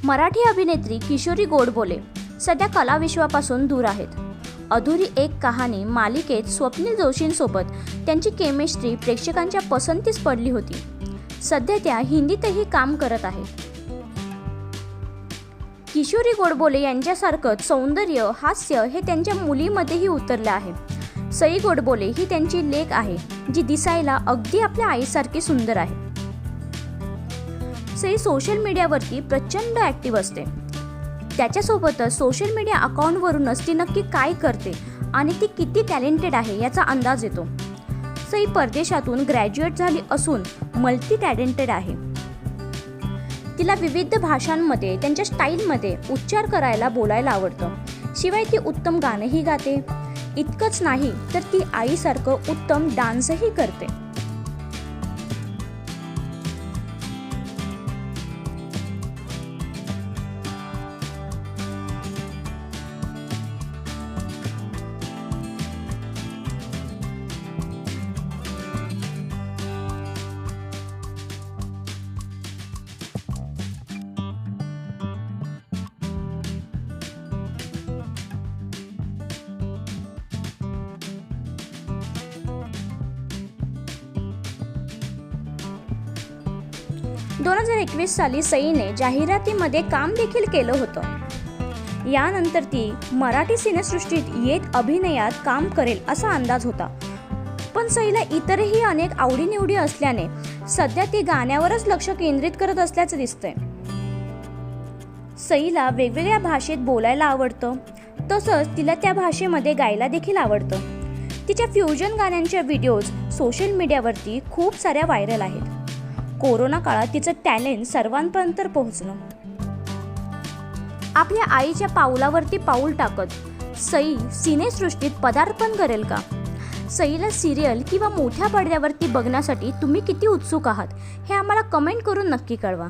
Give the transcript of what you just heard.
मराठी अभिनेत्री किशोरी गोडबोले सध्या कलाविश्वापासून दूर आहेत. अधुरी एक कहाणी मालिकेत स्वप्नील जोशींसोबत त्यांची केमिस्ट्री प्रेक्षकांच्या पसंतीस पडली होती. सध्या त्या हिंदीतही काम करत आहेत. किशोरी गोडबोले यांच्यासारखंच सौंदर्य हास्य हे त्यांच्या मुलीमध्येही उतरले आहे. सई गोडबोले ही त्यांची लेक आहे, जी दिसायला अगदी आपल्या आईसारखी सुंदर आहे. सई सोशल मीडियावरती प्रचंड ॲक्टिव्ह असते. त्याच्यासोबतच सोशल मीडिया अकाउंटवरूनच ती नक्की काय करते आणि ती किती टॅलेंटेड आहे याचा अंदाज येतो. सई परदेशातून ग्रॅज्युएट झाली असून मल्टी टॅलेंटेड आहे. तिला विविध भाषांमध्ये त्यांच्या स्टाईलमध्ये उच्चार करायला बोलायला आवडतं. शिवाय ती उत्तम गाणंही गाते. इतकंच नाही तर ती आईसारखं उत्तम डान्सही करते. दोन 2021 साली सईने जाहिरातीमध्ये काम देखील केलं होतं. यानंतर ती मराठी सिनेसृष्टीत येत अभिनयात काम करेल असा अंदाज होता. पण सईला इतरही अनेक आवडीनिवडी असल्याने सध्या ती गाण्यावरच लक्ष केंद्रित करत असल्याचं दिसतंय. सईला वेगवेगळ्या भाषेत बोलायला आवडतं, तसंच तिला त्या भाषेमध्ये गायला देखील आवडतं. तिच्या फ्युजन गाण्यांच्या व्हिडिओज सोशल मीडियावरती खूप साऱ्या व्हायरल आहेत. कोरोना काळात तिचं टॅलेंट सर्वांपर्यंत पोहोचलं. आपल्या आईच्या पाऊलावरती पाऊल टाकत सई सिनेसृष्टीत पदार्पण करेल का? सईला सिरियल किंवा मोठ्या पडद्यावरती बघण्यासाठी तुम्ही किती उत्सुक आहात हे आम्हाला कमेंट करून नक्की कळवा.